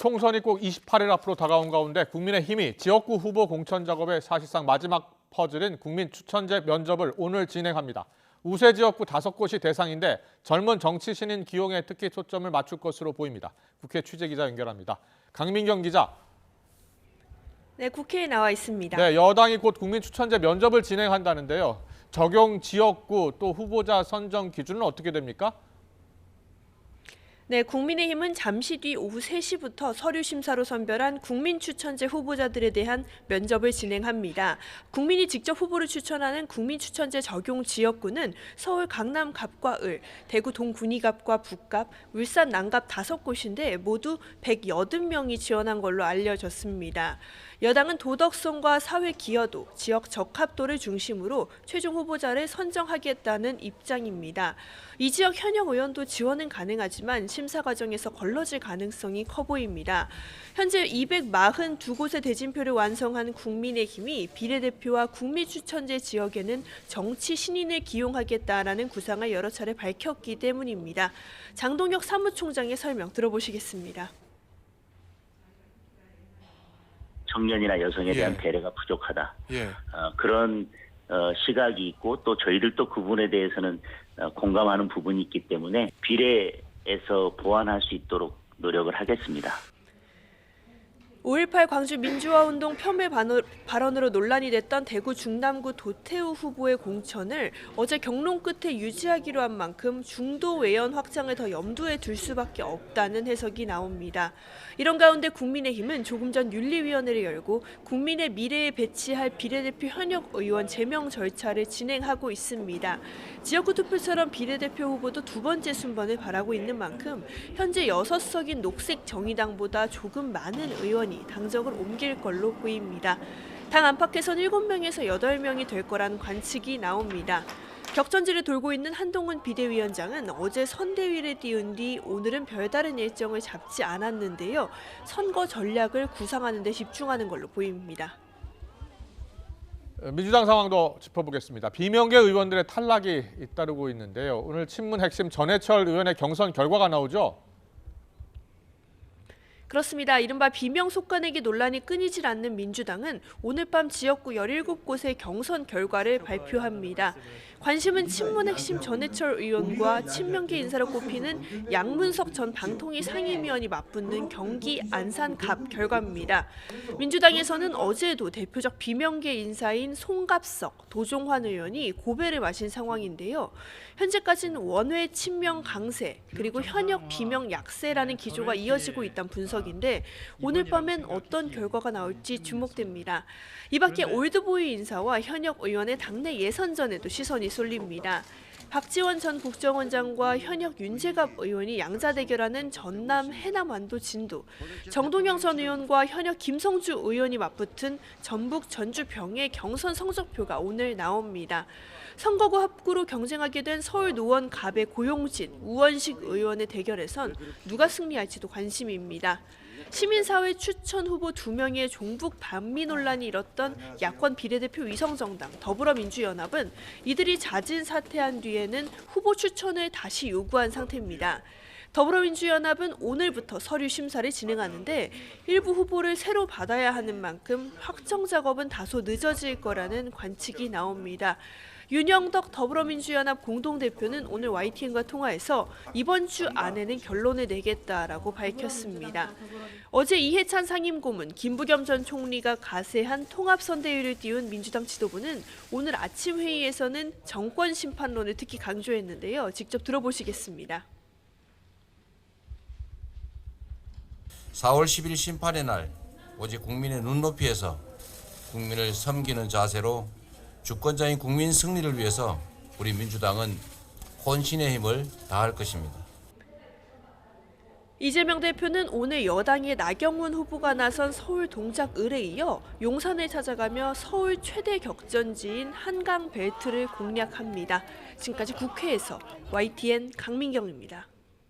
총선이 꼭 28일 앞으로 다가온 가운데 국민의힘이 지역구 후보 공천 작업의 사실상 마지막 퍼즐인 국민 추천제 면접을 오늘 진행합니다. 우세 지역구 5곳이 대상인데 젊은 정치 신인 기용에 특히 초점을 맞출 것으로 보입니다. 국회 취재기자 연결합니다. 강민경 기자. 네, 국회에 나와 있습니다. 네, 여당이 곧 국민 추천제 면접을 진행한다는데요. 적용 지역구 또 후보자 선정 기준은 어떻게 됩니까? 네, 국민의힘은 잠시 뒤 오후 3시부터 서류 심사로 선별한 국민 추천제 후보자들에 대한 면접을 진행합니다. 국민이 직접 후보를 추천하는 국민 추천제 적용 지역구는 서울 강남 갑과 을, 대구 동군이갑과 북갑, 울산 남갑 5곳인데 모두 180명이 지원한 걸로 알려졌습니다. 여당은 도덕성과 사회 기여도, 지역 적합도를 중심으로 최종 후보자를 선정하겠다는 입장입니다. 이 지역 현역 의원도 지원은 가능하지만 심사 과정에서 걸러질 가능성이 커 보입니다. 현재 242곳의 대진표를 완성한 국민의힘이 비례대표와 국민추천제 지역에는 정치 신인을 기용하겠다라는 구상을 여러 차례 밝혔기 때문입니다. 장동혁 사무총장의 설명 들어보시겠습니다. 청년이나 여성에 대한 배려가 부족하다. 그런 시각이 있고 또 저희들도 그 부분에 대해서는 공감하는 부분이 있기 때문에 비례에서 보완할 수 있도록 노력을 하겠습니다. 5.18 광주 민주화운동 폄훼 발언으로 논란이 됐던 대구 중남구 도태우 후보의 공천을 어제 경론 끝에 유지하기로 한 만큼 중도 외연 확장을 더 염두에 둘 수밖에 없다는 해석이 나옵니다. 이런 가운데 국민의힘은 조금 전 윤리위원회를 열고 국민의 미래에 배치할 비례대표 현역 의원 제명 절차를 진행하고 있습니다. 지역구 투표처럼 비례대표 후보도 두 번째 순번을 바라고 있는 만큼 현재 6석인 녹색정의당보다 조금 많은 의원이 당적을 옮길 걸로 보입니다. 당 안팎에선 7명에서 8명이 될 거란 관측이 나옵니다. 격전지를 돌고 있는 한동훈 비대위원장은 어제 선대위를 띄운 뒤 오늘은 별다른 일정을 잡지 않았는데요. 선거 전략을 구상하는 데 집중하는 걸로 보입니다. 민주당 상황도 짚어보겠습니다. 비명계 의원들의 탈락이 잇따르고 있는데요. 오늘 친문 핵심 전해철 의원의 경선 결과가 나오죠? 그렇습니다. 이른바 비명 속가내기 논란이 끊이질 않는 민주당은 오늘 밤 지역구 17곳의 경선 결과를 발표합니다. 관심은 친문 핵심 전해철 의원과 친명계 인사로 꼽히는 양문석 전 방통위 상임위원이 맞붙는 경기 안산 갑 결과입니다. 민주당에서는 어제도 대표적 비명계 인사인 송갑석, 도종환 의원이 고배를 마신 상황인데요. 현재까지는 원외 친명 강세 그리고 현역 비명 약세라는 기조가 이어지고 있다는 분석인데 오늘 밤엔 어떤 결과가 나올지 주목됩니다. 이 밖에 올드보이 인사와 현역 의원의 당내 예선전에도 시선이 쏠립니다. 박지원 전 국정원장과 현역 윤재갑 의원이 양자 대결하는 전남 해남 완도 진도, 정동영 전 의원과 현역 김성주 의원이 맞붙은 전북 전주 병의 경선 성적표가 오늘 나옵니다. 선거구 합구로 경쟁하게 된 서울 노원 갑의 고용진, 우원식 의원의 대결에선 누가 승리할지도 관심입니다. 시민사회 추천 후보 2명의 종북 반미 논란이 일었던 야권 비례대표 위성정당 더불어민주연합은 이들이 자진 사퇴한 뒤에는 후보 추천을 다시 요구한 상태입니다. 더불어민주연합은 오늘부터 서류 심사를 진행하는데 일부 후보를 새로 받아야 하는 만큼 확정 작업은 다소 늦어질 거라는 관측이 나옵니다. 윤영덕 더불어민주연합 공동대표는 오늘 YTN과 통화해서 이번 주 안에는 결론을 내겠다라고 밝혔습니다. 어제 이해찬 상임고문, 김부겸 전 총리가 가세한 통합선대위를 띄운 민주당 지도부는 오늘 아침 회의에서는 정권 심판론을 특히 강조했는데요. 직접 들어보시겠습니다. 4월 10일 심판의 날 오직 국민의 눈높이에서 국민을 섬기는 자세로 주권자인 국민 승리를 위해서 우리 민주당은 혼신의 힘을 다할 것입니다. 이재명 대표는 오늘 여당의 나경원 후보가 나선 서울 동작을에 이어 용산을 찾아가며 서울 최대 격전지인 한강 벨트를 공략합니다. 지금까지 국회에서 YTN 강민경입니다.